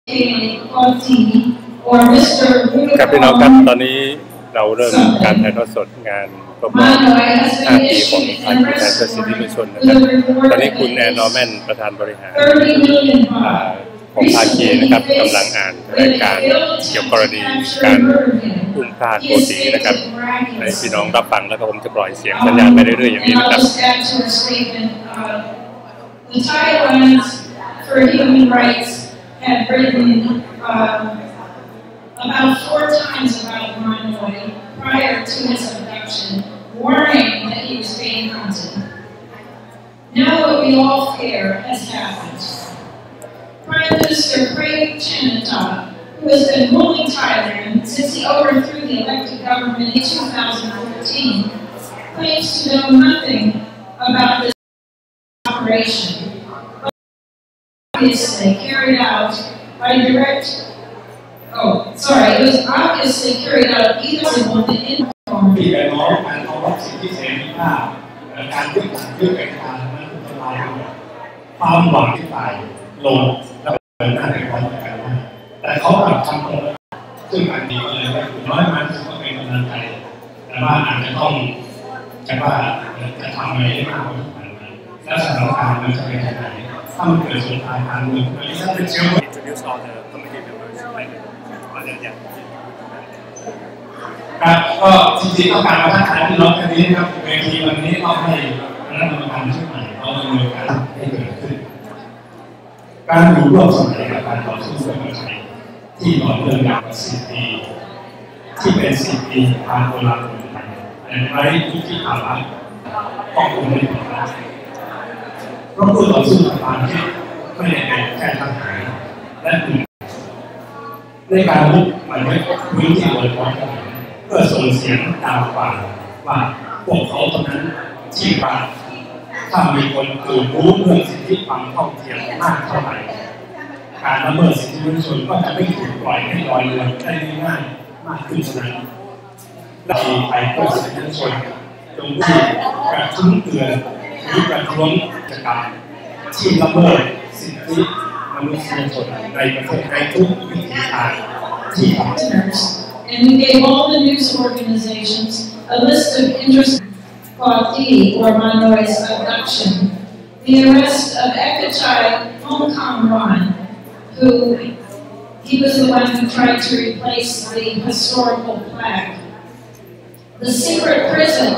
ครับพี่น้องครับตอนนี้เราเริ่มการถ่ายทอดสดงานครบรอบ5 ปีของภาคีไทยเพื่อสิทธิมนุษยชนนะครับตอนนี้คุณแอนนอร์แมนประธานบริหารของภาคีนะครับกำลังอ่านรายการเกี่ยวกับกรณีการอุ้มฆ่าโกตินะครับให้พี่น้องรับฟังแล้วก็ผมจะปล่อยเสียงสัญญาณไปเรื่อยๆอย่างนี้นะครับhad written about 4 times about Manoy prior to his abduction, warning that he was being hunted. Now what we all fear has happened. Prime Minister Prayut Chan-o-cha, who has been ruling Thailand since he overthrew the elected government in 2014, claims to know nothing about this operation. Obviously carried out by direct. It was obviously carried out either with the informal. มีการร้องการเคารพสิทธิเสรีภาพการยึดหลักยึดเป็นการนั้นทำลายความหวังที่ตายลงแล้วเดินหน้าในความต่อไปว่าแต่เขากลับทำตรงซึ่งการดีเลยว่าน้อยมันก็เป็นกำลังใจแต่ว่าอาจจะต้องจะว่าจะทำอะไรได้มากกว่านั้นและสถานการณ์มันจะเป็นยังไงถ้ามันเกิดสงครามการเมืองมันจะเป็นเชื้อครับก็จริงๆต้องการมาทักทายพี่น้องกันนี้นะครับเวทีวันนี้ต้องให้คณะกรรมการชุดใหม่เราดำเนินการให้เกิดขึ้นการอยู่ร่วมสมัยกับการต่อสู้เพื่อประชาธิปไตยที่ต่อเนื่องยาวกว่า10 ปีที่เป็น10 ปีการโบราณคนไทยแต่ไร้วุฒิภาวะต้องคงไม่ผิดพลาดเพราะผู้ต่อสู้ทางความคิดไม่ได้เป็นแค่ทหารและกลุ่มในการลุกมันไม่พื้นที่โดยเฉพาะเพื่อส่งเสียงตามกว่าพวกเขาตอนนั้นที่ว่าถ้ามีคนตื่นรู้เรื่องสิทธิความเท่าเทียมมากเท่าไหร่การละเมิดสิทธิมนุษยชนก็จะไม่ถูกปล่อยให้ลอยนวลได้ง่ายมากขึ้นเท่านั้นและมีไปเพื่อสิทธิมนุษยชนตรงที่กระตุ้นเตือนหรือประท้วงกิจกรรมที่ละเมิดสิทธิมนุษยชนในประเทศในทุกวิถีทางที่ทำAnd we gave all the news organizations a list of interested parties or Manoy's abduction. The arrest of Ekachai Hongkong-wan, who he was the one who tried to replace the historical plaque. The secret prison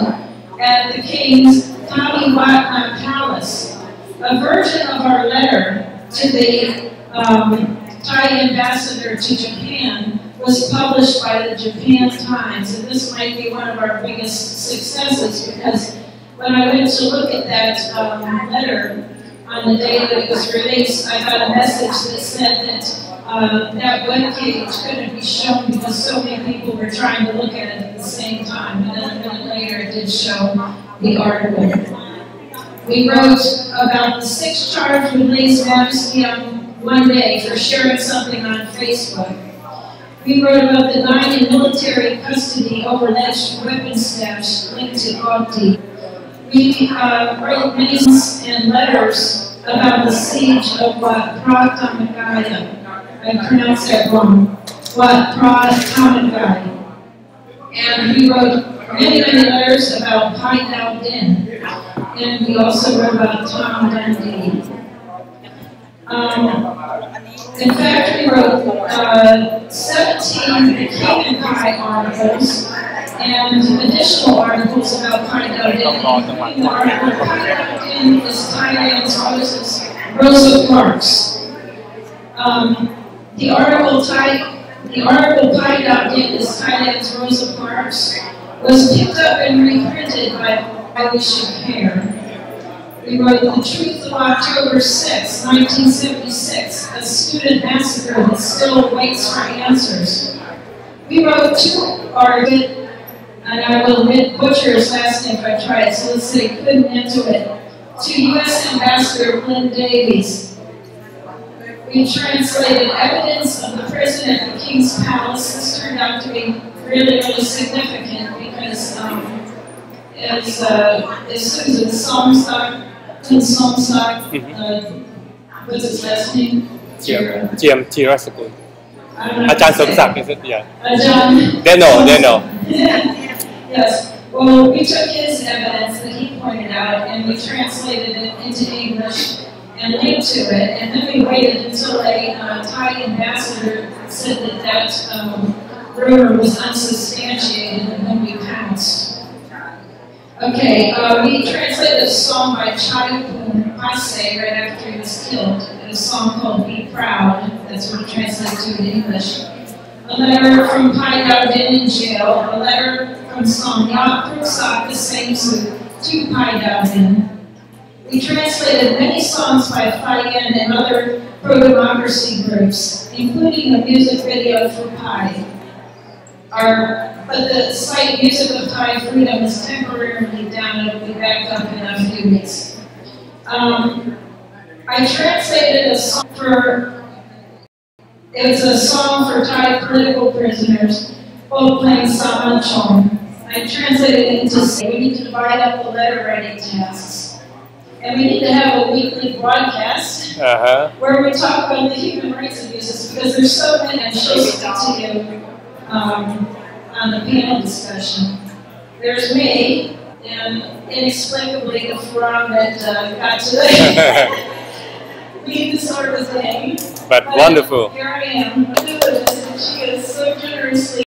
at the King's Tamiwatna Palace, a version of our letter to the Thai ambassador to Japan was published by the Japan Times, and this might be one of our biggest successes because when I went to look at that letter on the day that it was released, I got a message that said that that webpage couldn't be shown because so many people were trying to look at it at the same time, and then a minute later it did show the article. We wrote about the 6 charge with Lay's Majesty on one day for sharing something on Facebook. We wrote about the 9 in military custody over alleged weapon stash linked to Gauti. We wrote many and letters about the siege of Wat Pra Tamagaya. I pronounced that wrong. Wat Pra Tamagaya. And we wrote many letters about Pai Dao Din. And we also wrote about Tom Dundee. In fact, we wrote 17 King and Pai articles and additional articles about Pai Dao Din. The article Pai Dao Din is Thailand's Rosa Parks. The article Pai Dao Din is Thailand's Rosa Parks was picked up and reprinted by We Should Care. We wrote The Truth of October 6, 1976, a student massacre that still waits for answers. We wrote 2 articles, and I will butcher his last name if I try it, so let's say couldn't enter it, to U.S. Ambassador Lynn Davies. We translated evidence of the prison at the King's Palace. This turned out to be really significant because as Susan Somstock, what's his last name? เจียมจีรสกุลอาจารย์สมศักดิ์ is it yeah they know Yes. Well, we took his evidence that he pointed out and we translated it into English and linked to it, and then we waited until a Thai ambassador said that rumor was unsubstantiated, and then we pounced. Okay, we translated a song by Chai Poon Pase right after he was killed. A song called "Be Proud." That's what we translated to in English. A letter from Pai Dao-din in jail. A letter from Song Ya Prusat the same to Pai Dao-din. We translated many songs by Phai Yen and other pro-democracy groups, including a music video for Pai. But the site Music of Thai Freedom is temporarily down. It will be back up in a few weeks. I translated a song it was a song for Thai political prisoners, both playing Saman Chong. I translated it into we need to divide up the letter writing tasks. And we need to have a weekly broadcast where we talk about the human rights abuses because there's so many, and she'll speak to you on the panel discussion. There's me, and inexplicably the forum that got to lead this sort of thing. But wonderful. Here I am, doing this, and she is so generously